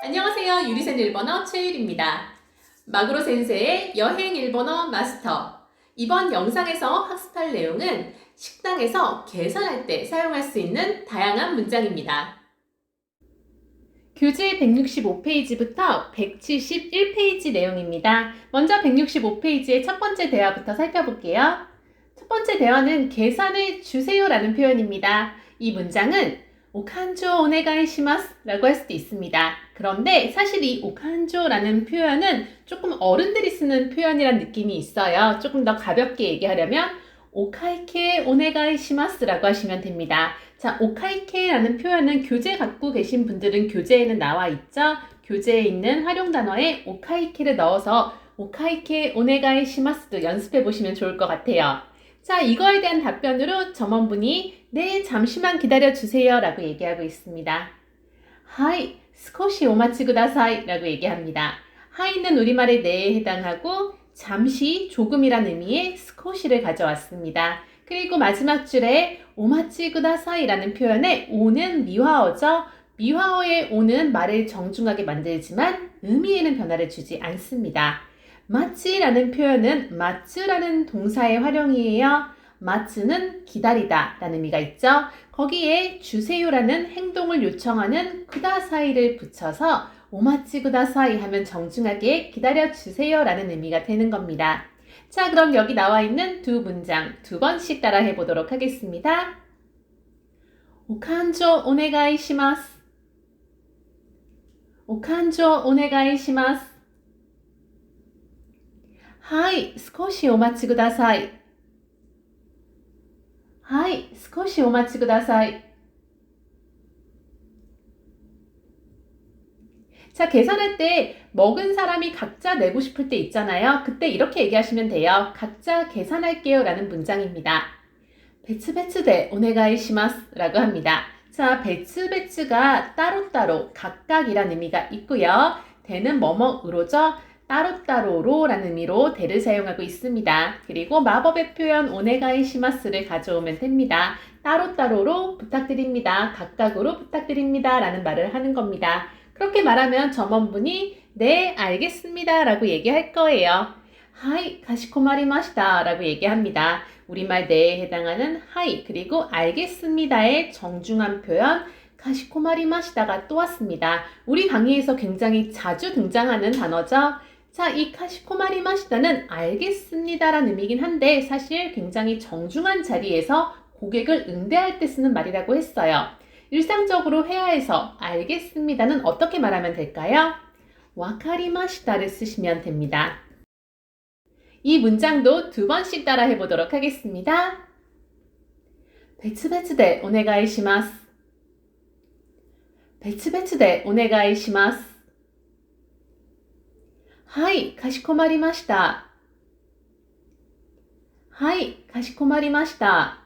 안녕하세요. 유리센 일본어 최유리입니다. 마구로 센세의 여행 일본어 마스터. 이번 영상에서 학습할 내용은 식당에서 계산할 때 사용할 수 있는 다양한 문장입니다. 교재 165페이지부터 171페이지 내용입니다. 먼저 165페이지의 첫 번째 대화부터 살펴볼게요. 첫 번째 대화는 계산해 주세요라는 표현입니다. 이 문장은 오칸조 오네가이시마스 라고 할 수도 있습니다. 그런데 사실 이 오칸조라는 표현은 조금 어른들이 쓰는 표현이란 느낌이 있어요. 조금 더 가볍게 얘기하려면 오카이케 오네가이시마스 라고 하시면 됩니다. 자, 오카이케라는 표현은 교재 갖고 계신 분들은 교재에는 나와 있죠. 교재에 있는 활용 단어에 오카이케를 넣어서 오카이케 오네가이시마스도 연습해 보시면 좋을 것 같아요. 자, 이거에 대한 답변으로 점원분이 네, 잠시만 기다려 주세요 라고 얘기하고 있습니다. 하이, 스코시 오마치 구다사이 라고 얘기합니다. 하이는 우리말의 네에 해당하고 잠시, 조금이란 의미의 스코시를 가져왔습니다. 그리고 마지막 줄에 오마치 구다사이라는 표현에 오는 미화어죠. 미화어의 오는 말을 정중하게 만들지만 의미에는 변화를 주지 않습니다. 마치라는 표현은 마츠라는 동사의 활용이에요. 마츠는 기다리다 라는 의미가 있죠. 거기에 주세요라는 행동을 요청하는 쿠다사이를 붙여서 오마치 쿠다사이 하면 정중하게 기다려주세요 라는 의미가 되는 겁니다. 자, 그럼 여기 나와 있는 두 문장 두 번씩 따라 해보도록 하겠습니다. 오칸조 오네가이 시마스. 오칸조 오네가이 시마스. はい、少しお待ちください。はい、少しお待ちください。 자, 계산할 때 먹은 사람이 각자 내고 싶을 때 있잖아요. 그때 이렇게 얘기하시면 돼요. 각자 계산할게요 라는 문장입니다. 베츠베츠데 오네가이시마스 라고 합니다. 자, 베츠베츠가 따로따로 각각이란 의미가 있고요. 대는 뭐뭐으로죠. 따로따로로 라는 의미로 대를 사용하고 있습니다. 그리고 마법의 표현 오네가이시마스를 가져오면 됩니다. 따로따로로 부탁드립니다. 각각으로 부탁드립니다 라는 말을 하는 겁니다. 그렇게 말하면 점원분이 네, 알겠습니다 라고 얘기할 거예요. 하이, 가시코마리마시다 라고 얘기합니다. 우리말 네에 해당하는 하이 그리고 알겠습니다의 정중한 표현 가시코마리마시다가 또 왔습니다. 우리 강의에서 굉장히 자주 등장하는 단어죠. 자, 이 가시코마리마시다는 알겠습니다라는 의미긴 한데 사실 굉장히 정중한 자리에서 고객을 응대할 때 쓰는 말이라고 했어요. 일상적으로 회화에서 알겠습니다는 어떻게 말하면 될까요? 와카리마시다를 쓰시면 됩니다. 이 문장도 두 번씩 따라 해보도록 하겠습니다. 別々でお願いします。別々でお願いします。はい、かしこまりました。はい、かしこまりました。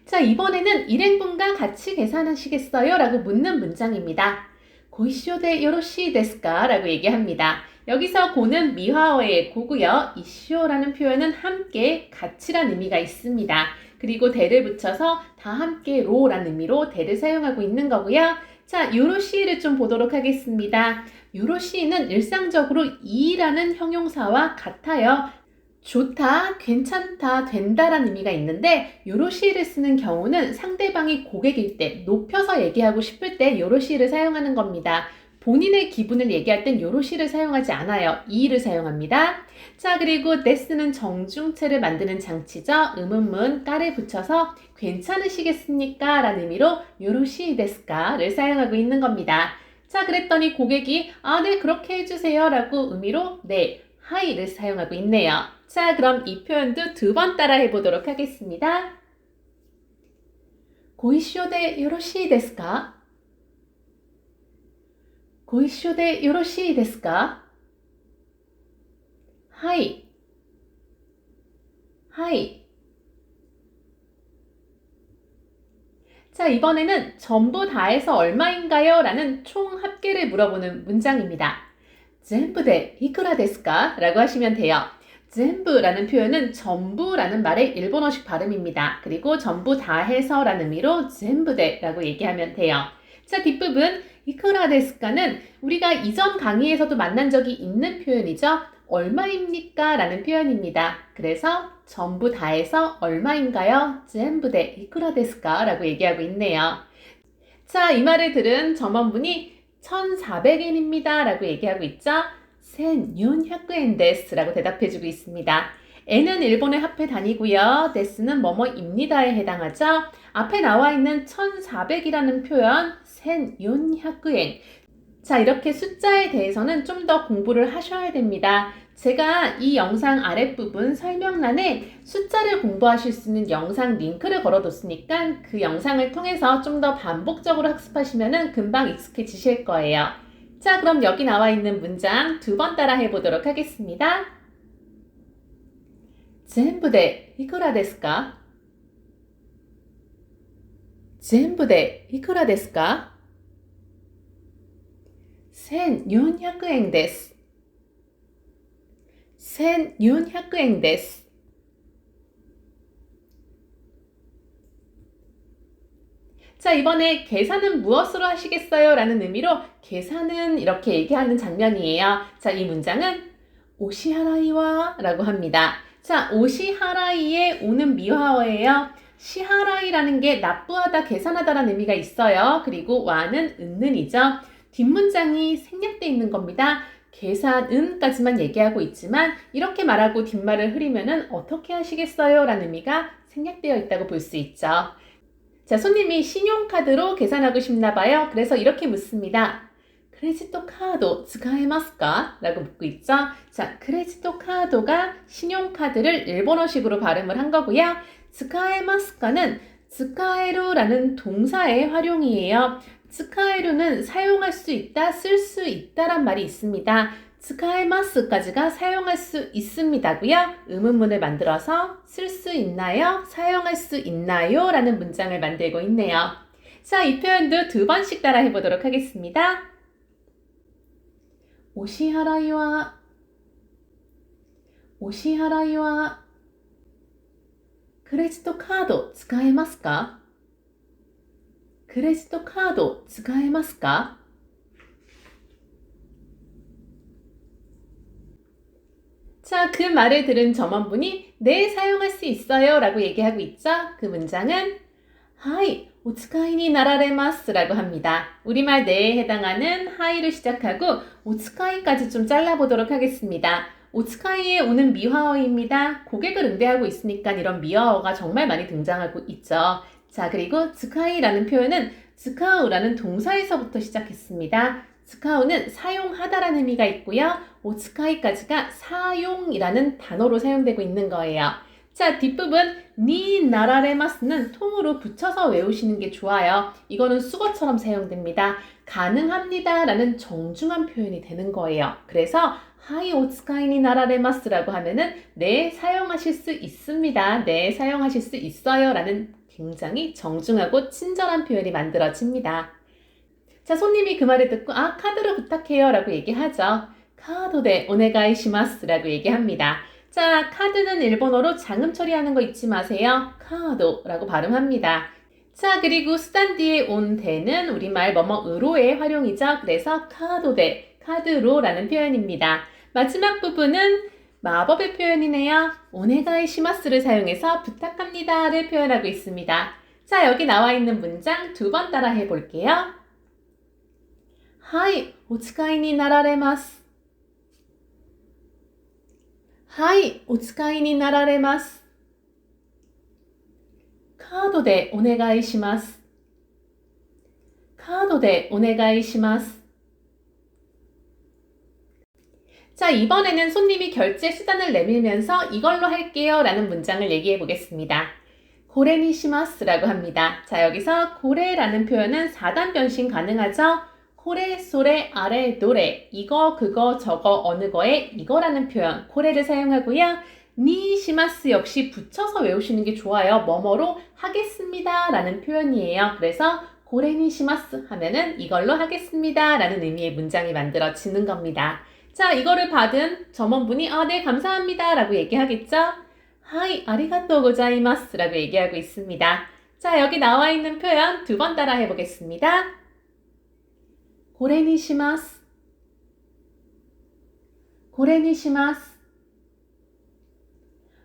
자, 이번에는 일행분과 같이 계산하시겠어요? 라고 묻는 문장입니다. 고이쇼데 요로시 데스까? 라고 얘기합니다. 여기서 고는 미화어의 고고요. 이쇼라는 표현은 함께, 같이란 의미가 있습니다. 그리고 대를 붙여서 다 함께 로라는 의미로 대를 사용하고 있는 거고요. 자, 요로시를 좀 보도록 하겠습니다. 요로시는 일상적으로 이라는 형용사와 같아요. 좋다, 괜찮다, 된다라는 의미가 있는데 요로시를 쓰는 경우는 상대방이 고객일 때, 높여서 얘기하고 싶을 때 요로시를 사용하는 겁니다. 본인의 기분을 얘기할 땐 요로시를 사용하지 않아요. 이를 사용합니다. 자, 그리고 데스는 정중체를 만드는 장치죠. 음음문, 까를 붙여서 괜찮으시겠습니까? 라는 의미로 요로시 데스까를 사용하고 있는 겁니다. 자, 그랬더니 고객이 네, 그렇게 해주세요 라고 의미로 네, 하이를 사용하고 있네요. 자, 그럼 이 표현도 두 번 따라 해보도록 하겠습니다. 고이쇼데 요로시 데스 까? 고이쇼데 요로시 데스 까? 하이. 하이. 자, 이번에는 전부 다 해서 얼마인가요? 라는 총 합계를 물어보는 문장입니다. 全部でいくらですか? 라고 하시면 돼요. 全部라는 표현은 전부라는 말의 일본어식 발음입니다. 그리고 전부 다 해서 라는 의미로 全部で라고 얘기하면 돼요. 자, 뒷부분 이쿠라 데스까는 우리가 이전 강의에서도 만난 적이 있는 표현이죠. 얼마입니까? 라는 표현입니다. 그래서 전부 다 해서 얼마인가요? 전부대 이쿠라 데스까? 라고 얘기하고 있네요. 자, 이 말을 들은 점원분이 1,400엔입니다. 라고 얘기하고 있죠. 1,400엔 데스 라고 대답해주고 있습니다. n은 일본의 화폐 단위고요. 데스는 뭐뭐입니다에 해당하죠. 앞에 나와 있는 1,400이라는 표현 1,400엔. 자, 이렇게 숫자에 대해서는 좀 더 공부를 하셔야 됩니다. 제가 이 영상 아랫부분 설명란에 숫자를 공부하실 수 있는 영상 링크를 걸어뒀으니까 그 영상을 통해서 좀 더 반복적으로 학습하시면 금방 익숙해지실 거예요. 자, 그럼 여기 나와 있는 문장 2번 따라 해보도록 하겠습니다. 全部でいくらですか?全部でいくらですか?1400円です。1400円です。 자, 이번에 계산은 무엇으로 하시겠어요? 라는 의미로 계산은 이렇게 얘기하는 장면이에요. 자, 이 문장은 오시하라이와 라고 합니다. 자, 오시하라이에 오는 미화어예요. 시하라이라는 게 납부하다, 계산하다라는 의미가 있어요. 그리고 와는 은는이죠. 뒷문장이 생략되어 있는 겁니다. 계산은까지만 얘기하고 있지만 이렇게 말하고 뒷말을 흐리면은 어떻게 하시겠어요? 라는 의미가 생략되어 있다고 볼 수 있죠. 자, 손님이 신용카드로 계산하고 싶나 봐요. 그래서 이렇게 묻습니다. 크레지토 카드 使えますか? 라고 묻고 있죠. 자, 크레지토 카드가 신용카드를 일본어식으로 발음을 한 거고요. 使えますか는 使える라는 동사의 활용이에요. 使える는 사용할 수 있다, 쓸 수 있다란 말이 있습니다. 使えます까지가 사용할 수 있습니다고요. 의문문을 만들어서 쓸 수 있나요? 사용할 수 있나요? 라는 문장을 만들고 있네요. 자, 이 표현도 2번씩 따라 해보도록 하겠습니다. 오시하라이와クレジットカード使えますか?クレジットカード使えますか? 자, 그 말을 들은 점원분이 네, 사용할 수 있어요 라고 얘기하고 있죠. 그 문장은 하이, 오츠카이니 나라레마스 라고 합니다. 우리말 네에 해당하는 하이를 시작하고 오츠카이까지 좀 잘라보도록 하겠습니다. 오츠카이에 오는 미화어입니다. 고객을 응대하고 있으니까 이런 미화어가 정말 많이 등장하고 있죠. 자, 그리고 츠카이라는 표현은 츠카우라는 동사에서부터 시작했습니다. 츠카우는 사용하다라는 의미가 있고요. 오츠카이까지가 사용이라는 단어로 사용되고 있는 거예요. 자, 뒷부분 니 나라레마스는 통으로 붙여서 외우시는 게 좋아요. 이거는 수거처럼 사용됩니다. 가능합니다 라는 정중한 표현이 되는 거예요. 그래서 하이 오츠카이니 나라레마스라고 하면은 네, 사용하실 수 있습니다. 네, 사용하실 수 있어요 라는 굉장히 정중하고 친절한 표현이 만들어집니다. 자, 손님이 그 말을 듣고 아, 카드로 부탁해요 라고 얘기하죠. 카드데 오네가이시마스 라고 얘기합니다. 자, 카드는 일본어로 장음 처리하는 거 잊지 마세요. 카드라고 발음합니다. 자, 그리고 수단 뒤에 온 대는 우리말 뭐뭐으로의 활용이죠. 그래서 카드데, 카드로라는 표현입니다. 마지막 부분은 마법의 표현이네요. 오네가이시마스를 사용해서 부탁합니다를 표현하고 있습니다. 자, 여기 나와 있는 문장 2번 따라 해볼게요. 하이, 오츠카이니 나라레마스. 하이, 오츠카이니 나라레마스. 카드で お願いします. 카드で お願いします. 자, 이번에는 손님이 결제 수단을 내밀면서 이걸로 할게요 라는 문장을 얘기해 보겠습니다. 고레니 시마스라고 합니다. 자, 여기서 고레라는 표현은 4단 변신 가능하죠? 고레, 소레, 아래, 노래, 이거, 그거, 저거, 어느 거에 이거라는 표현, 고레를 사용하고요. 니 시마스 역시 붙여서 외우시는 게 좋아요. 뭐뭐로 하겠습니다 라는 표현이에요. 그래서 고레니 시마스 하면은 이걸로 하겠습니다 라는 의미의 문장이 만들어지는 겁니다. 자, 이거를 받은 점원분이 아, 네, 감사합니다 라고 얘기하겠죠? 하이, 아리가또 고자이마스 라고 얘기하고 있습니다. 자, 여기 나와 있는 표현 2번 따라 해보겠습니다. これにします。これにします。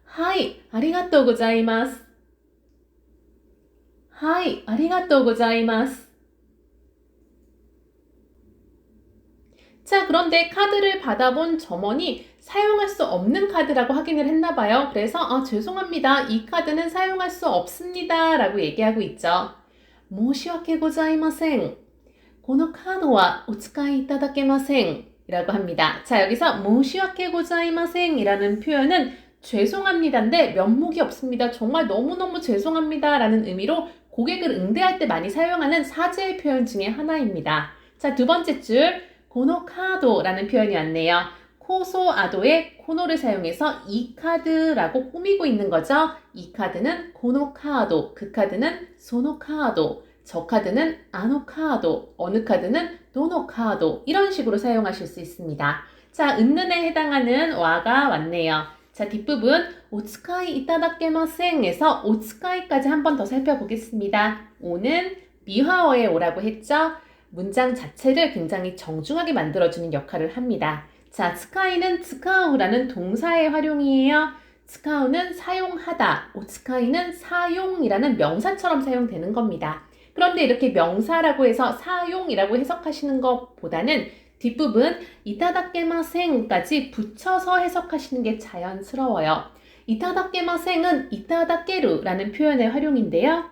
はい、ありがとうございます。はい、ありがとうございます。자, 그런데 카드를 받아본 점원이 사용할 수 없는 카드라고 확인을 했나 봐요. 그래서 죄송합니다. 이 카드는 사용할 수 없습니다. 라고 얘기하고 있죠. 申し訳ございません. このカードはお使いいただけません. 이라고 합니다. 자, 여기서 申し訳ございません 이라는 표현은 죄송합니다인데 면목이 없습니다. 정말 너무너무 죄송합니다. 라는 의미로 고객을 응대할 때 많이 사용하는 사죄의 표현 중에 하나입니다. 자, 두 번째 줄, 고노 카드라는 표현이 왔네요. 코소 아도에 코노를 사용해서 이 카드라고 꾸미고 있는 거죠. 이 카드는 고노 카드, 그 카드는 소노 카드, 저 카드는 아노 카드, 어느 카드는 도노 카드 이런 식으로 사용하실 수 있습니다. 자, 은는에 해당하는 와가 왔네요. 자, 뒷부분 오츠카이 이타다케마생에서 오츠카이까지 한 번 더 살펴보겠습니다. 오는 미화어의 오라고 했죠. 문장 자체를 굉장히 정중하게 만들어주는 역할을 합니다. 자, 스카이는 스카우라는 동사의 활용이에요. 스카우는 사용하다, 오츠카이는 사용이라는 명사처럼 사용되는 겁니다. 그런데 이렇게 명사라고 해서 사용이라고 해석하시는 것보다는 뒷부분 이타다케마생까지 붙여서 해석하시는 게 자연스러워요. 이타다케마생은 이타다케루라는 표현의 활용인데요.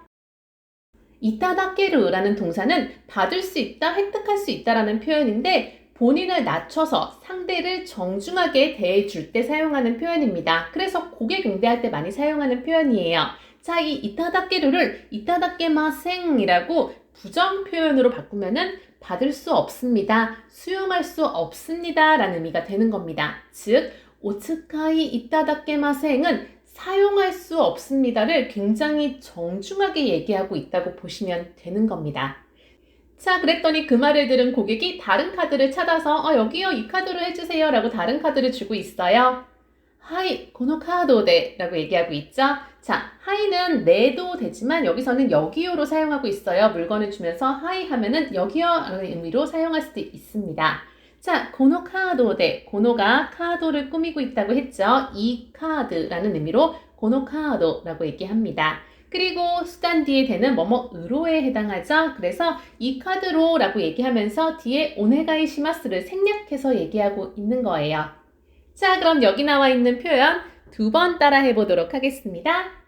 이타다케루라는 동사는 받을 수 있다, 획득할 수 있다라는 표현인데 본인을 낮춰서 상대를 정중하게 대해줄 때 사용하는 표현입니다. 그래서 고객 응대할 때 많이 사용하는 표현이에요. 자, 이 이타다케루를 이타다케마생이라고 부정 표현으로 바꾸면은 받을 수 없습니다, 수용할 수 없습니다 라는 의미가 되는 겁니다. 즉, 오츠카이 이타다케마생은 사용할 수 없습니다를 굉장히 정중하게 얘기하고 있다고 보시면 되는 겁니다. 자, 그랬더니 그 말을 들은 고객이 다른 카드를 찾아서 여기요, 이 카드로 해주세요 라고 다른 카드를 주고 있어요. 하이, 고노 카드데 라고 얘기하고 있죠. 자, 하이는 내도 되지만 여기서는 여기요로 사용하고 있어요. 물건을 주면서 하이 하면은 여기요 라는 의미로 사용할 수도 있습니다. 자, 고노 카드데, 고노가 카드를 꾸미고 있다고 했죠. 이 카드라는 의미로 고노 카드라고 얘기합니다. 그리고 수단 뒤에 되는 뭐뭐으로에 해당하죠. 그래서 이 카드로 라고 얘기하면서 뒤에 오네가이 시마스를 생략해서 얘기하고 있는 거예요. 자, 그럼 여기 나와 있는 표현 두 번 따라 해보도록 하겠습니다.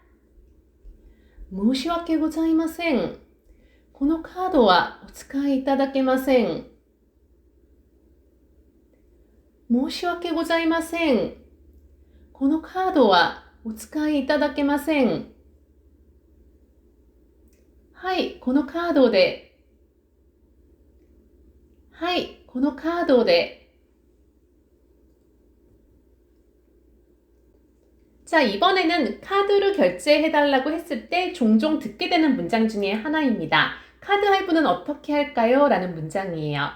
申し訳ございません。このカードはお使いいただけません。申し訳ございません。このカードはお使いいただけません。はい、このカードで。はい、このカードで。 자, 이번에는 카드로 결제해달라고 했을 때 종종 듣게 되는 문장 중에 하나입니다. 카드 할부는 어떻게 할까요? 라는 문장이에요.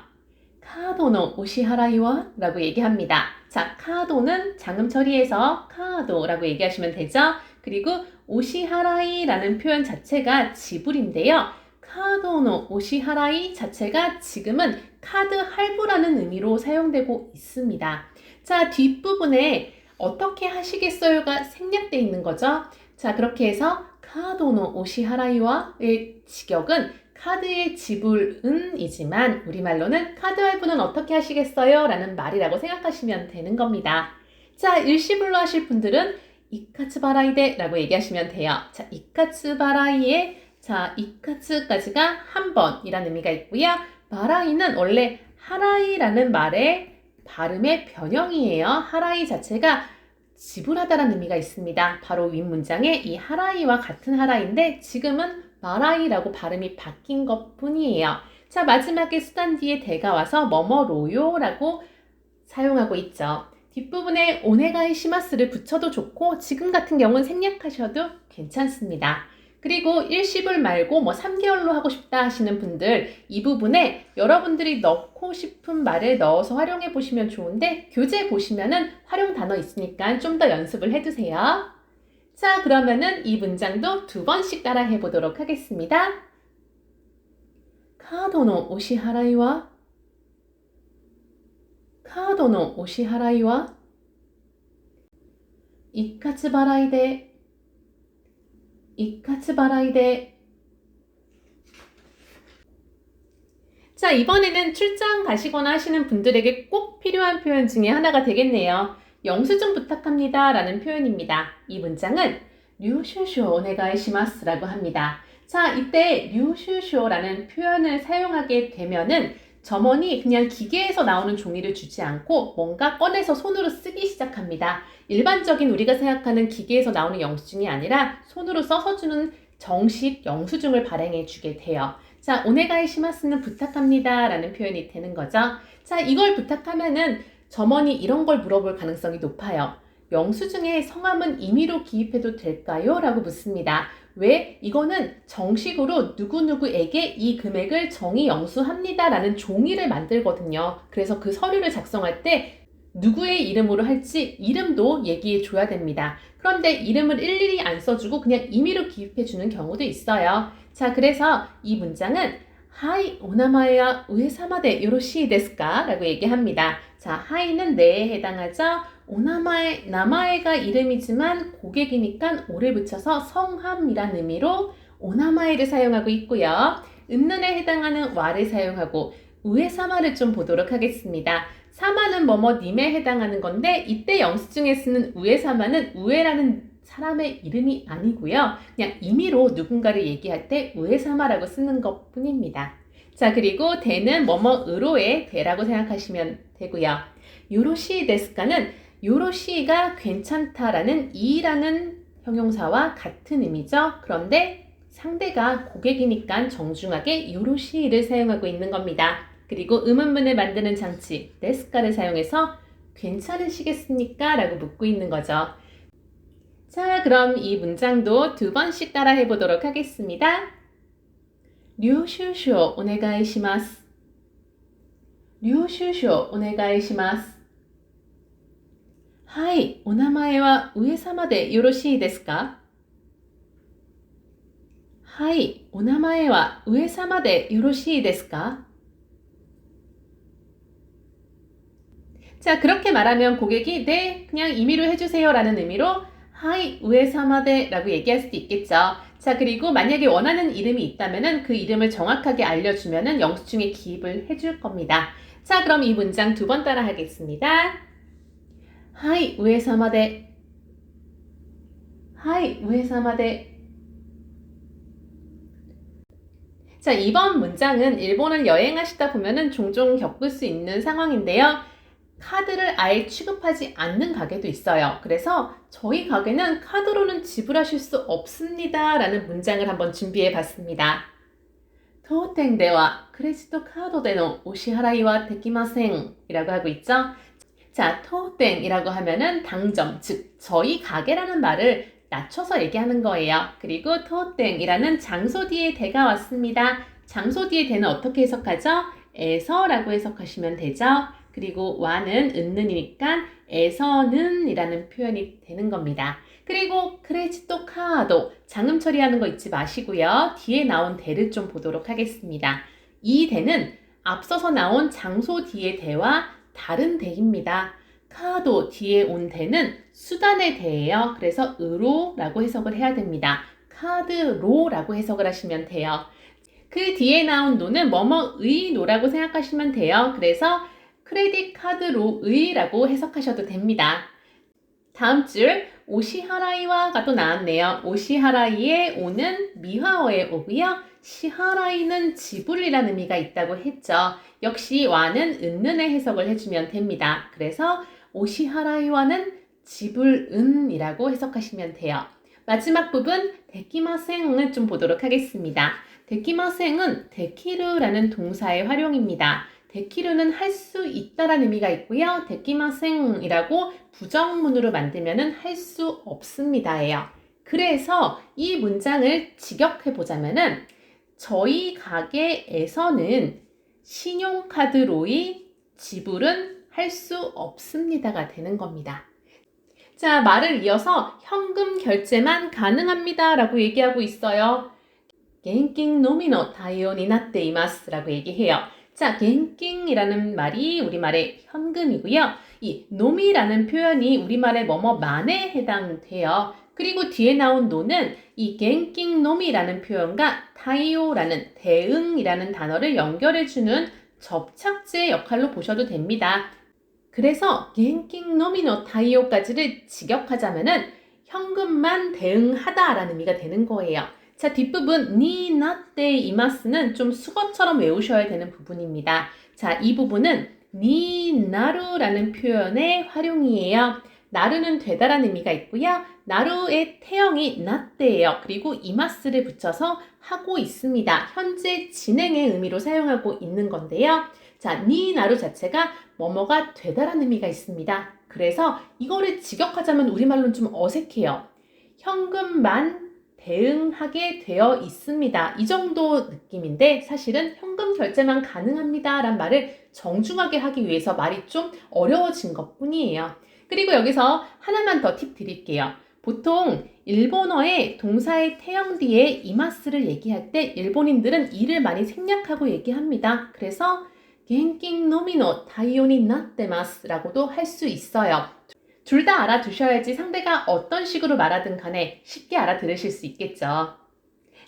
카도노 오시하라이와 라고 얘기합니다. 자, 카도는 장음 처리해서 카도라고 얘기하시면 되죠. 그리고 오시하라이 라는 표현 자체가 지불인데요. 카도노 오시하라이 자체가 지금은 카드 할부라는 의미로 사용되고 있습니다. 자, 뒷부분에 어떻게 하시겠어요가 생략되어 있는 거죠. 자, 그렇게 해서 카도노 오시하라이와의 직역은 카드의 지불은 이지만 우리말로는 카드 할부는 어떻게 하시겠어요? 라는 말이라고 생각하시면 되는 겁니다. 자, 일시불로 하실 분들은 이카츠바라이데 라고 얘기하시면 돼요. 자, 이카츠바라이에 자, 이카츠까지가 한 번이라는 의미가 있고요. 바라이는 원래 하라이라는 말의 발음의 변형이에요. 하라이 자체가 지불하다라는 의미가 있습니다. 바로 윗문장에 이 하라이와 같은 하라이인데 지금은 마라이라고 발음이 바뀐 것 뿐이에요. 자, 마지막에 수단 뒤에 대가 와서 뭐뭐로요 라고 사용하고 있죠. 뒷부분에 오네가이 시마스를 붙여도 좋고 지금 같은 경우는 생략하셔도 괜찮습니다. 그리고 일시불 말고 3개월로 하고 싶다 하시는 분들 이 부분에 여러분들이 넣고 싶은 말을 넣어서 활용해 보시면 좋은데 교재 보시면은 활용 단어 있으니까 좀 더 연습을 해두세요. 자, 그러면은 이 문장도 두 번씩 따라 해보도록 하겠습니다. 카드의 오시하라이와 カードのお支払いは一括払いで、一括払いで。 자, 이번에는 출장 가시거나 하시는 분들에게 꼭 필요한 표현 중에 하나가 되겠네요. 영수증 부탁합니다 라는 표현입니다. 이 문장은 류슈쇼 오네가이시마스 라고 합니다. 자, 이때 류슈쇼 라는 표현을 사용하게 되면은 점원이 그냥 기계에서 나오는 종이를 주지 않고 뭔가 꺼내서 손으로 쓰기 시작합니다. 일반적인 우리가 생각하는 기계에서 나오는 영수증이 아니라 손으로 써서 주는 정식 영수증을 발행해 주게 돼요. 자, 오네가이시마스는 부탁합니다 라는 표현이 되는 거죠. 자, 이걸 부탁하면은 점원이 이런 걸 물어볼 가능성이 높아요. 영수증에 성함은 임의로 기입해도 될까요? 라고 묻습니다. 왜? 이거는 정식으로 누구누구에게 이 금액을 정의 영수합니다 라는 종이를 만들거든요. 그래서 그 서류를 작성할 때 누구의 이름으로 할지 이름도 얘기해 줘야 됩니다. 그런데 이름을 일일이 안 써주고 그냥 임의로 기입해 주는 경우도 있어요. 자, 그래서 이 문장은 하이 오나마에와 우에사마데 요로시 데스까? 라고 얘기합니다. 자, 하이는 네에 해당하죠. 오나마에, 나마에가 이름이지만 고객이니까 오를 붙여서 성함이란 의미로 오나마에를 사용하고 있고요. 은는에 해당하는 와를 사용하고 우에사마를 좀 보도록 하겠습니다. 사마는 뭐뭐님에 해당하는 건데 이때 영수증에 쓰는 우에사마는 우에라는 사람의 이름이 아니고요. 그냥 임의로 누군가를 얘기할 때 우에사마라고 쓰는 것 뿐입니다. 자, 그리고 대는 뭐뭐으로의 대라고 생각하시면 되고요. 요로시 데스카는 요로시가 괜찮다라는 이라는 형용사와 같은 의미죠. 그런데 상대가 고객이니까 정중하게 요로시를 사용하고 있는 겁니다. 그리고 의문문을 만드는 장치 데스카를 사용해서 괜찮으시겠습니까? 라고 묻고 있는 거죠. 자, 그럼 이 문장도 2번씩 따라 해보도록 하겠습니다. 류슈쇼 오네가이시마스. 류슈쇼 오네가이시마스. 하이, 오나마에와 우에사마데 요로시 데스까? 하이, 오나마에와 우에사마데 요로시 데스까? 자, 그렇게 말하면 고객이 네, 그냥 임의로 해주세요 라는 의미로 하이, 우에사마데 라고 얘기할 수도 있겠죠. 자, 그리고 만약에 원하는 이름이 있다면 그 이름을 정확하게 알려주면 영수증에 기입을 해줄 겁니다. 자, 그럼 이 문장 2번 따라 하겠습니다. 하이, 우에사마데. 하이, 우에사마데. 자, 이번 문장은 일본을 여행하시다 보면 종종 겪을 수 있는 상황인데요. 카드를 아예 취급하지 않는 가게도 있어요. 그래서 저희 가게는 카드로는 지불하실 수 없습니다 라는 문장을 한번 준비해 봤습니다. 토텐데와 크레지토 카드데노 오시하라이와 데키마생 이라고 하고 있죠. 자, 토텐이라고 하면은 당점, 즉 저희 가게라는 말을 낮춰서 얘기하는 거예요. 그리고 토텐이라는 장소 뒤에 대가 왔습니다. 장소 뒤에 대는 어떻게 해석하죠? 에서라고 해석하시면 되죠. 그리고 와는 은는이니까 에서는 이라는 표현이 되는 겁니다. 그리고 크레지토 카드 장음 처리하는 거 잊지 마시고요. 뒤에 나온 대를 좀 보도록 하겠습니다. 이 대는 앞서서 나온 장소 뒤의 대와 다른 대입니다. 카드 뒤에 온 대는 수단의 대예요. 그래서 으로라고 해석을 해야 됩니다. 카드로라고 해석을 하시면 돼요. 그 뒤에 나온 노는 뭐뭐의 노라고 생각하시면 돼요. 그래서 크레딧 카드로의 라고 해석하셔도 됩니다. 다음 줄 오시하라이와가 또 나왔네요. 오시하라이의 오는 미화어의 오고요. 시하라이는 지불이라는 의미가 있다고 했죠. 역시 와는 은는의 해석을 해주면 됩니다. 그래서 오시하라이와는 지불은이라고 해석하시면 돼요. 마지막 부분 데키마생을 좀 보도록 하겠습니다. 데키마생은 데키르라는 동사의 활용입니다. 데키르는 할 수 있다라는 의미가 있고요. 데키마생이라고 부정문으로 만들면 할 수 없습니다예요. 그래서 이 문장을 직역해 보자면은 저희 가게에서는 신용카드로의 지불은 할 수 없습니다가 되는 겁니다. 자, 말을 이어서 현금 결제만 가능합니다 라고 얘기하고 있어요. 겐킹 노미노 다이오になっています라고 얘기해요. 자, 겐킹이라는 말이 우리말의 현금이고요. 이 놈이라는 표현이 우리말의 뭐뭐만에 해당돼요. 그리고 뒤에 나온 노는 이 겐킹 놈이라는 표현과 타이오라는 대응이라는 단어를 연결해주는 접착제 역할로 보셔도 됩니다. 그래서 겐킹 노미노 타이오까지를 직역하자면은 현금만 대응하다라는 의미가 되는 거예요. 자, 뒷부분 니 나떼 이마스는 좀 수거처럼 외우셔야 되는 부분입니다. 자, 이 부분은 니 나루라는 표현의 활용이에요. 나루는 되다라는 의미가 있고요. 나루의 태형이 나떼예요. 그리고 이마스를 붙여서 하고 있습니다. 현재 진행의 의미로 사용하고 있는 건데요. 자, 니 나루 자체가 뭐뭐가 되다라는 의미가 있습니다. 그래서 이거를 직역하자면 우리말로는 좀 어색해요. 현금만 대응하게 되어 있습니다. 이 정도 느낌인데 사실은 현금 결제만 가능합니다 라는 말을 정중하게 하기 위해서 말이 좀 어려워진 것 뿐이에요. 그리고 여기서 하나만 더 팁 드릴게요. 보통 일본어의 동사의 태형 뒤에 이마스를 얘기할 때 일본인들은 이를 많이 생략하고 얘기합니다. 그래서 겐킹 노미노 타이오니 나떼마스 라고도 할 수 있어요. 둘 다 알아두셔야지 상대가 어떤 식으로 말하든 간에 쉽게 알아들으실 수 있겠죠.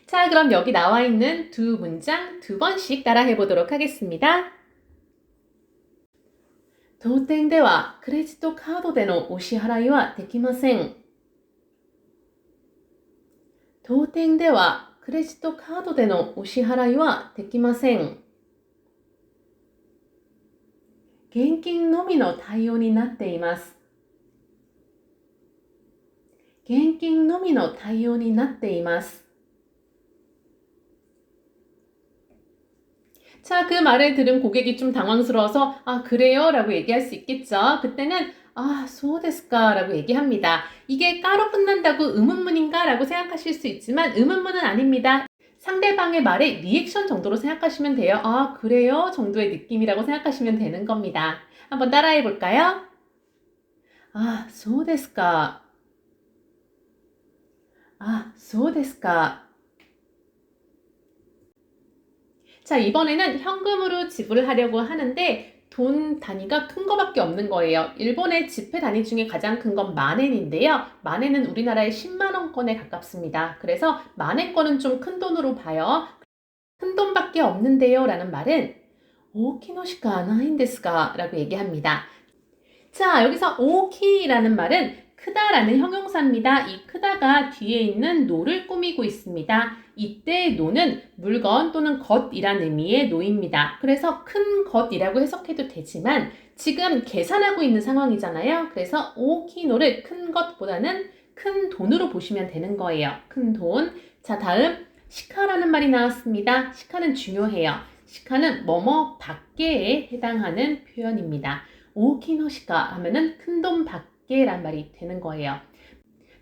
자, 그럼 여기 나와 있는 두 문장 두 번씩 따라해 보도록 하겠습니다. 当店ではクレジットカードでのお支払いはできません。当店ではクレジットカードでのお支払いはできません。現金のみの対応になっています。現金のみの対応になっています。 자, 그 말을 들은 고객이 좀 당황스러워서 아, 그래요? 라고 얘기할 수 있겠죠. 그때는 아, 소데스까? 라고 얘기합니다. 이게 까로 끝난다고 의문문인가? 라고 생각하실 수 있지만 의문문은 아닙니다. 상대방의 말에 리액션 정도로 생각하시면 돼요. 아, 그래요? 정도의 느낌이라고 생각하시면 되는 겁니다. 한번 따라해 볼까요? 아, 소데스까? 아, 소데스까? 자, 이번에는 현금으로 지불을 하려고 하는데 돈 단위가 큰 거밖에 없는 거예요. 일본의 지폐 단위 중에 가장 큰 건 만엔인데요. 만엔은 우리나라의 10만 원권에 가깝습니다. 그래서 만엔권은 좀 큰 돈으로 봐요. 큰 돈밖에 없는데요 라는 말은 오키노시카 나인데스가 라고 얘기합니다. 자, 여기서 오키라는 말은 크다라는 형용사입니다. 이 크다가 뒤에 있는 노를 꾸미고 있습니다. 이때 노는 물건 또는 것이란 의미의 노입니다. 그래서 큰 것이라고 해석해도 되지만 지금 계산하고 있는 상황이잖아요. 그래서 오키노를 큰 것보다는 큰 돈으로 보시면 되는 거예요. 큰 돈. 자, 다음 시카라는 말이 나왔습니다. 시카는 중요해요. 시카는 뭐뭐 밖에에 해당하는 표현입니다. 오키노시카 하면은 큰 돈 밖에란 말이 되는 거예요.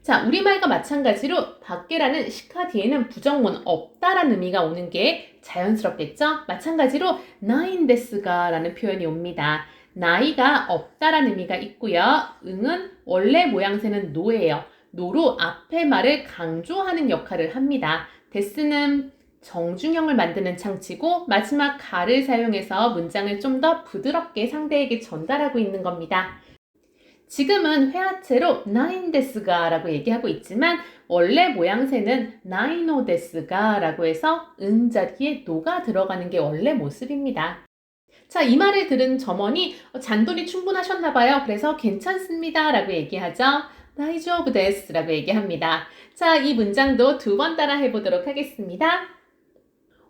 자, 우리말과 마찬가지로 밖에라는 시카 뒤에는 부정문 없다라는 의미가 오는 게 자연스럽겠죠? 마찬가지로 나인데스가 라는 표현이 옵니다. 나이가 없다라는 의미가 있고요. 응은 원래 모양새는 노예요. 노로 앞의 말을 강조하는 역할을 합니다. 데스는 정중형을 만드는 창치고 마지막 가를 사용해서 문장을 좀 더 부드럽게 상대에게 전달하고 있는 겁니다. 지금은 회화체로 나인데스가 라고 얘기하고 있지만 원래 모양새는 나이노데스가 라고 해서 응 자리에 노가 들어가는 게 원래 모습입니다. 자, 이 말을 들은 점원이 잔돈이 충분하셨나봐요. 그래서 괜찮습니다 라고 얘기하죠. 다이조부 데스 라고 얘기합니다. 자, 이 문장도 두 번 따라 해보도록 하겠습니다.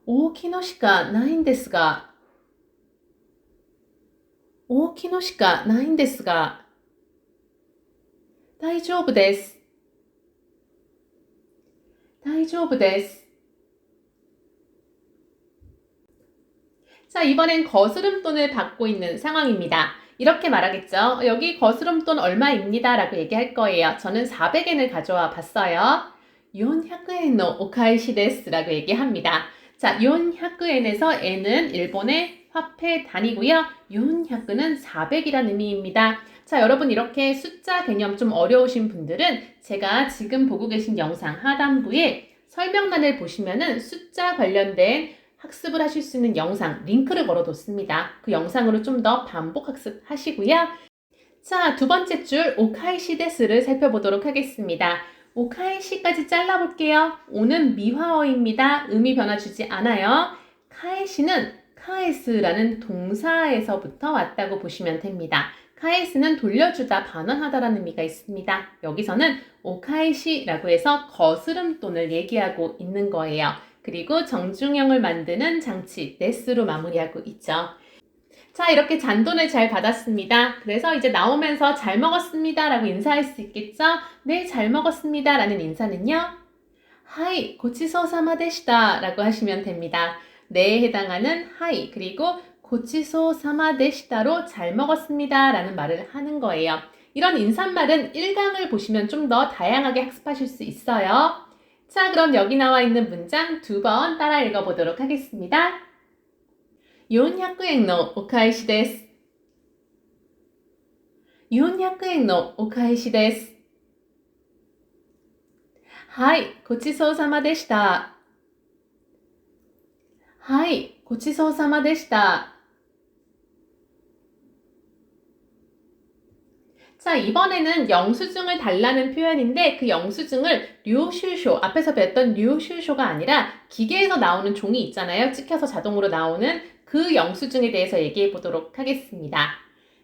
오키노시카 나인데스가 오키노시카 나인데스가 大丈夫です。大丈夫です。 자, 이번엔 거스름돈을 받고 있는 상황입니다. 이렇게 말하겠죠. 여기 거스름돈 얼마입니다 라고 얘기할 거예요. 저는 400엔을 가져와 봤어요. 400엔의 오카이시 데스 라고 얘기합니다. 자, 400엔에서 엔은 일본의 화폐 단위고요. 400는 400이라는 의미입니다. 자, 여러분 이렇게 숫자 개념 좀 어려우신 분들은 제가 지금 보고 계신 영상 하단부에 설명란을 보시면은 숫자 관련된 학습을 하실 수 있는 영상 링크를 걸어뒀습니다. 그 영상으로 좀 더 반복 학습하시고요. 자, 두 번째 줄 오카이시 데스를 살펴보도록 하겠습니다. 오카이시까지 잘라볼게요. 오는 미화어입니다. 의미 변화 주지 않아요. 카에시는 카에스라는 동사에서부터 왔다고 보시면 됩니다. 카에스는 돌려주다, 반환하다라는 의미가 있습니다. 여기서는 오카이시라고 해서 거스름돈을 얘기하고 있는 거예요. 그리고 정중형을 만드는 장치, 데스로 마무리하고 있죠. 자, 이렇게 잔돈을 잘 받았습니다. 그래서 이제 나오면서 잘 먹었습니다 라고 인사할 수 있겠죠? 네, 잘 먹었습니다 라는 인사는요. 하이, 고치소사마 데시다 라고 하시면 됩니다. 네에 해당하는 하이, 그리고 고치소사마 데시다로 잘 먹었습니다 라는 말을 하는 거예요. 이런 인사말은 1강을 보시면 좀 더 다양하게 학습하실 수 있어요. 자, 그럼 여기 나와 있는 문장 2번 따라 읽어보도록 하겠습니다. 400円のお返しです。400円のお返しです。はい、ごちそうさまでした。はい、ごちそうさまでした。 자, 이번에는 영수증을 달라는 표현인데 그 영수증을 류슈쇼, 앞에서 배웠던 류슈쇼가 아니라 기계에서 나오는 종이 있잖아요. 찍혀서 자동으로 나오는 그 영수증에 대해서 얘기해 보도록 하겠습니다.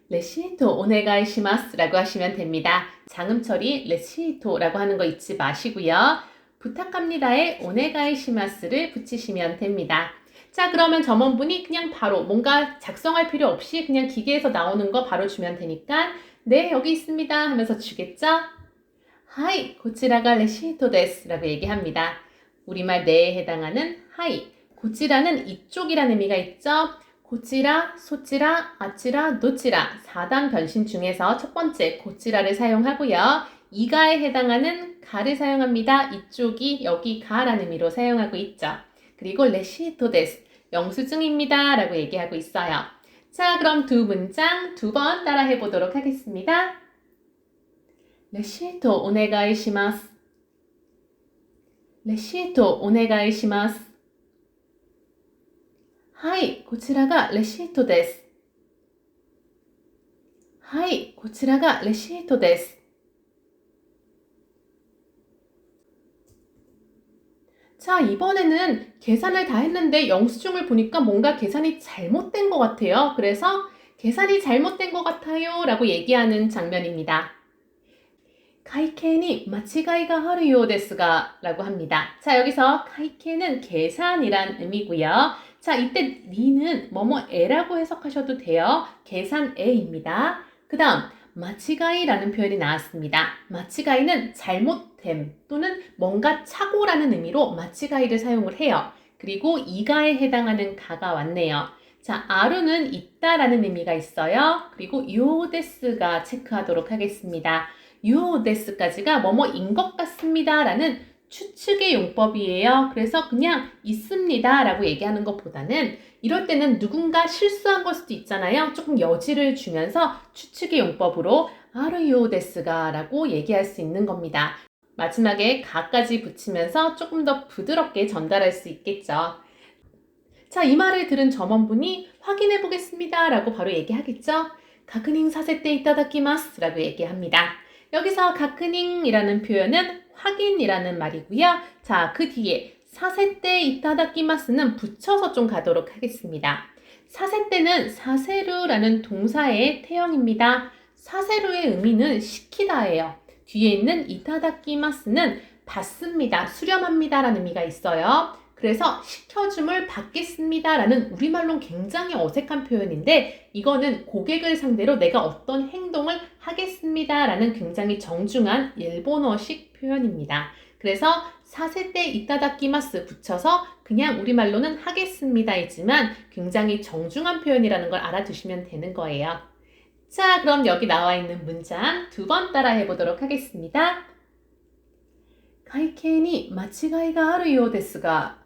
레시토 오네가이시마스 라고 하시면 됩니다. 장음 처리 레시토라고 하는 거 잊지 마시고요. 부탁합니다에 오네가이시마스를 붙이시면 됩니다. 자, 그러면 점원분이 그냥 바로 뭔가 작성할 필요 없이 그냥 기계에서 나오는 거 바로 주면 되니까 네, 여기 있습니다 하면서 주겠죠? 하이, 고치라가 레시토 데스 라고 얘기합니다. 우리말 네에 해당하는 하이, 고치라는 이쪽이라는 의미가 있죠? 고치라, 소치라, 아치라, 노치라 4단 변신 중에서 첫 번째 고치라를 사용하고요. 이가에 해당하는 가를 사용합니다. 이쪽이 여기 가라는 의미로 사용하고 있죠. 그리고 레시토 데스, 영수증입니다 라고 얘기하고 있어요. 자, 그럼 두 문장 2번 따라 해보도록 하겠습니다. 레시토 오네가이시마스. 레시토 오네가이시마스. 하이, こちらがレシートです。はい、こちらがレシートです。 자, 이번에는 계산을 다 했는데 영수증을 보니까 뭔가 계산이 잘못된 것 같아요. 그래서 계산이 잘못된 것 같아요 라고 얘기하는 장면입니다. 가이케니 마치가이가 하루요 데스가 라고 합니다. 자, 여기서 가이케는 계산이란 의미고요. 자, 이때 니는 뭐뭐에라고 해석하셔도 돼요. 계산에입니다. 그 다음 마치가이라는 표현이 나왔습니다. 마치가이는 잘못됨 또는 뭔가 착오라는 의미로 마치가이를 사용을 해요. 그리고 이가에 해당하는 가가 왔네요. 자, 아루는 있다라는 의미가 있어요. 그리고 요데스가 체크하도록 하겠습니다. 요데스까지가 뭐뭐인 것 같습니다 라는 추측의 용법이에요. 그래서 그냥 있습니다 라고 얘기하는 것보다는 이럴 때는 누군가 실수한 걸 수도 있잖아요. 조금 여지를 주면서 추측의 용법으로 아르요데스가 라고 얘기할 수 있는 겁니다. 마지막에 가까지 붙이면서 조금 더 부드럽게 전달할 수 있겠죠. 자, 이 말을 들은 점원분이 확인해 보겠습니다 라고 바로 얘기하겠죠. 가크닝 사세테 이타다키마스 라고 얘기합니다. 여기서 가크닝이라는 표현은 확인이라는 말이고요. 자, 그 뒤에 사세테 이타다키마스는 붙여서 좀 가도록 하겠습니다. 사세테는 사세루라는 동사의 태형입니다. 사세루의 의미는 시키다예요. 뒤에 있는 이타다키마스는 받습니다, 수렴합니다 라는 의미가 있어요. 그래서 시켜줌을 받겠습니다 라는 우리말로는 굉장히 어색한 표현인데 이거는 고객을 상대로 내가 어떤 행동을 하겠습니다 라는 굉장히 정중한 일본어식 표현입니다. 그래서 사세테 이타다키마스 붙여서 그냥 우리말로는 하겠습니다이지만 굉장히 정중한 표현이라는 걸 알아두시면 되는 거예요. 자, 그럼 여기 나와 있는 문장 2번 따라 해보도록 하겠습니다. 会計に間違いがあるようですが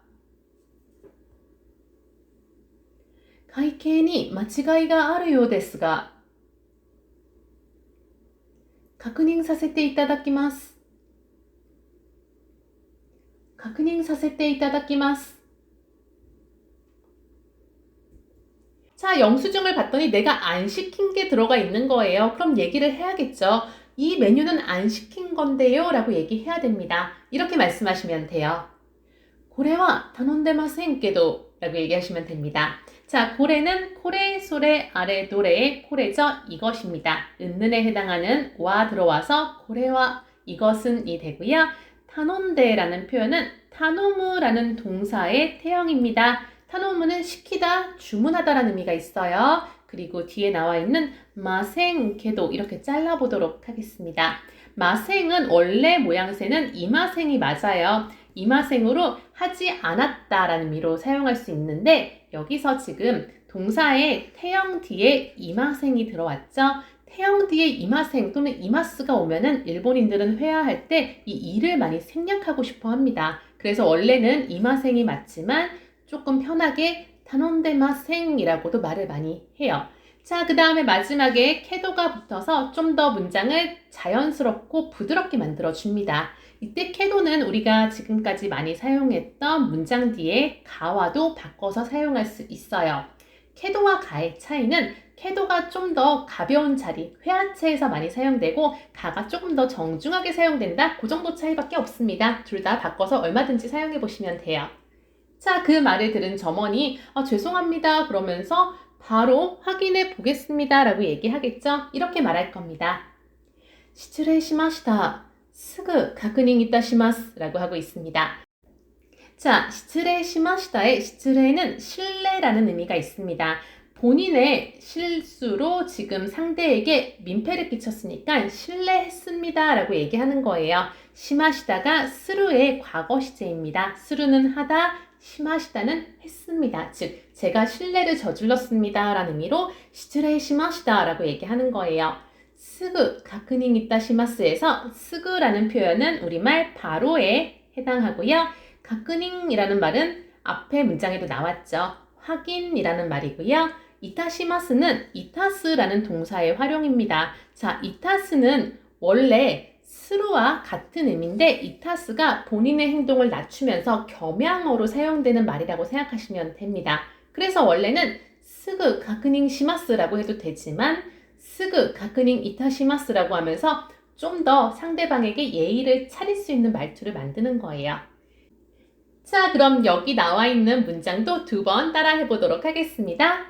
会計に間違いがあるようですが確認させていただきます。確認させていただきます。 자, 영수증을 봤더니 내가 안 시킨 게 들어가 있는 거예요. 그럼 얘기를 해야겠죠. 이 메뉴는 안 시킨 건데요 라고 얘기해야 됩니다. 이렇게 말씀하시면 돼요. 고래와 단원데마센께도 라고 얘기하시면 됩니다. 자, 고래는 코레, 소레, 아래, 도레의 코레죠. 이것입니다. 은는에 해당하는 와 들어와서 고래와 이것은이 되고요. 타논데라는 표현은 타노무라는 동사의 태형입니다. 타노무는 시키다, 주문하다라는 의미가 있어요. 그리고 뒤에 나와 있는 마생케도 이렇게 잘라보도록 하겠습니다. 마생은 원래 모양새는 이마생이 맞아요. 이마생으로 하지 않았다라는 의미로 사용할 수 있는데 여기서 지금 동사의 태형 뒤에 이마생이 들어왔죠. 태형 뒤에 이마생 또는 이마스가 오면은 일본인들은 회화할 때 이 이를 많이 생략하고 싶어 합니다. 그래서 원래는 이마생이 맞지만 조금 편하게 타논데마생이라고도 말을 많이 해요. 자, 그 다음에 마지막에 캐도가 붙어서 좀 더 문장을 자연스럽고 부드럽게 만들어줍니다. 이때 캐도는 우리가 지금까지 많이 사용했던 문장 뒤에 가와도 바꿔서 사용할 수 있어요. 캐도와 가의 차이는 캐도가 좀 더 가벼운 자리, 회화체에서 많이 사용되고 가가 조금 더 정중하게 사용된다. 그 정도 차이밖에 없습니다. 둘 다 바꿔서 얼마든지 사용해 보시면 돼요. 자, 그 말을 들은 점원이 죄송합니다 그러면서 바로 확인해 보겠습니다 라고 얘기하겠죠. 이렇게 말할 겁니다. 시츠레이시마시타. すぐ確認いたします라고 하고 있습니다. 자, 시츠레이시마시타의 시츠레이는 실례라는 의미가 있습니다. 본인의 실수로 지금 상대에게 민폐를 끼쳤으니까 실례했습니다 라고 얘기하는 거예요. 시마시다가 스루의 과거 시제입니다. 스루는 하다, 시마시다는 했습니다. 즉, 제가 실례를 저질렀습니다 라는 의미로 시츠레이시마시다 라고 얘기하는 거예요. 스그 가크닝 이타시마스에서 스그라는 표현은 우리말 바로에 해당하고요. 가크닝이라는 말은 앞에 문장에도 나왔죠. 확인이라는 말이고요. 이타시마스는 이타스라는 동사의 활용입니다. 자, 이타스는 원래 스루와 같은 의미인데 이타스가 본인의 행동을 낮추면서 겸양어로 사용되는 말이라고 생각하시면 됩니다. 그래서 원래는 스그 가크닝 시마스라고 해도 되지만 스그 가크닝 이타시마스라고 하면서 좀 더 상대방에게 예의를 차릴 수 있는 말투를 만드는 거예요. 자, 그럼 여기 나와 있는 문장도 2번 따라 해보도록 하겠습니다.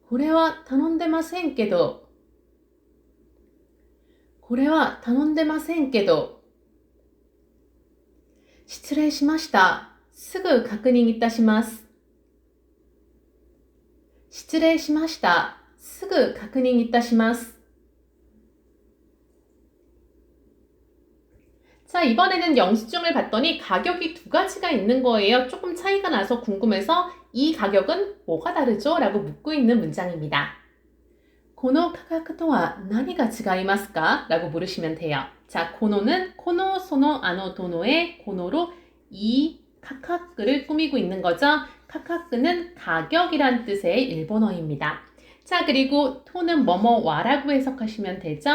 고래와 타논데마센께도 고래와 타논데마센께도 시츠레이시마시타. すぐ確認いたします。失礼しました。すぐ確認いたします。 자, 이번에는 영수증을 봤더니 가격이 2가지가 있는 거예요. 조금 차이가 나서 궁금해서 이 가격은 뭐가 다르죠? 라고 묻고 있는 문장입니다. この価格とは何が違いますか? 라고 물으시면 돼요. 자, 고노는 코노, 소노, 아노, 도노의 고노로 이 카카크를 꾸미고 있는 거죠. 카카크는 가격이란 뜻의 일본어입니다. 자, 그리고 토는 뭐뭐와라고 해석하시면 되죠.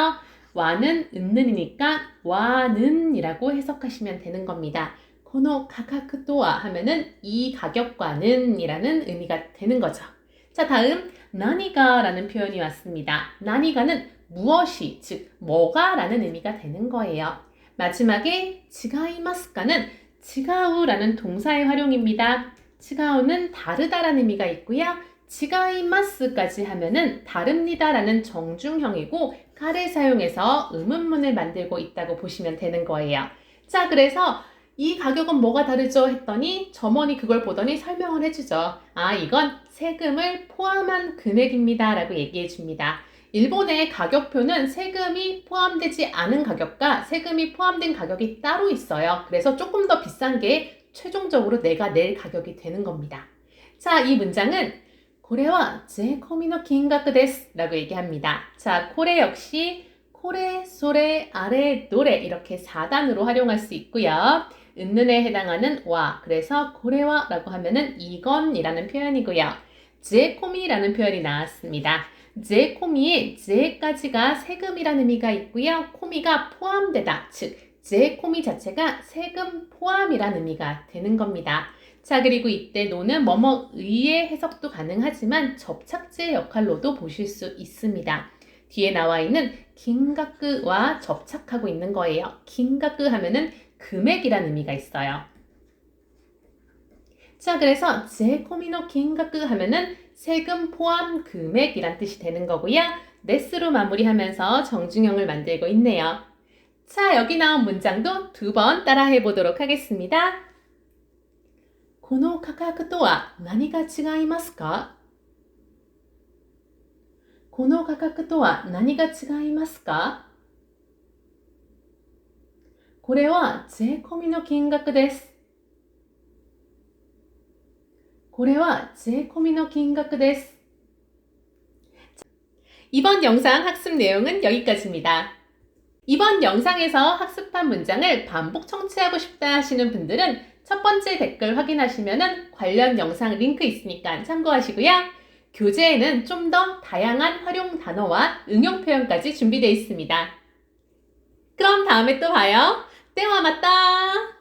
와는 은는이니까 와는이라고 해석하시면 되는 겁니다. 코노 카카크 또와 하면은 이 가격과는 이라는 의미가 되는 거죠. 자, 다음 나니가 라는 표현이 왔습니다. 나니가는 무엇이, 즉 뭐가 라는 의미가 되는 거예요. 마지막에 지가이마스카는 지가우라는 동사의 활용입니다. 지가우는 다르다라는 의미가 있고요. 지가이마스까지 하면은 다릅니다라는 정중형이고 가를 사용해서 의문문을 만들고 있다고 보시면 되는 거예요. 자, 그래서 이 가격은 뭐가 다르죠? 했더니 점원이 그걸 보더니 설명을 해주죠. 아, 이건 세금을 포함한 금액입니다 라고 얘기해 줍니다. 일본의 가격표는 세금이 포함되지 않은 가격과 세금이 포함된 가격이 따로 있어요. 그래서 조금 더 비싼 게 최종적으로 내가 낼 가격이 되는 겁니다. 자, 이 문장은 고래와 제코미노 긴가크 데스 라고 얘기합니다. 자, 코레 역시 코레, 소레, 아래, 노래 이렇게 4단으로 활용할 수 있고요. 은는에 해당하는 와, 그래서 고래와 라고 하면은 이건이라는 표현이고요. 제코미라는 표현이 나왔습니다. 제코미에 제까지가 세금이라는 의미가 있고요. 코미가 포함되다, 즉 제코미 자체가 세금 포함이라는 의미가 되는 겁니다. 자, 그리고 이때 노는 뭐뭐의의 해석도 가능하지만 접착제 역할로도 보실 수 있습니다. 뒤에 나와 있는 긴가끄와 접착하고 있는 거예요. 긴가끄 하면은 금액이라는 의미가 있어요. 자, 그래서 제코미노 긴가끄 하면은 세금 포함 금액이란 뜻이 되는 거고요. 네스로 마무리하면서 정중형을 만들고 있네요. 자, 여기 나온 문장도 2번 따라해 보도록 하겠습니다. この価格とは何が違いますか?この価格とは何が違いますか?これは税込みの金額です。これは税込みの金額です。 이번 영상 학습 내용은 여기까지입니다. 이번 영상에서 학습한 문장을 반복 청취하고 싶다 하시는 분들은 첫 번째 댓글 확인하시면 관련 영상 링크 있으니까 참고하시고요. 교재에는 좀 더 다양한 활용 단어와 응용 표현까지 준비되어 있습니다. 그럼 다음에 또 봐요. 때와 맞다!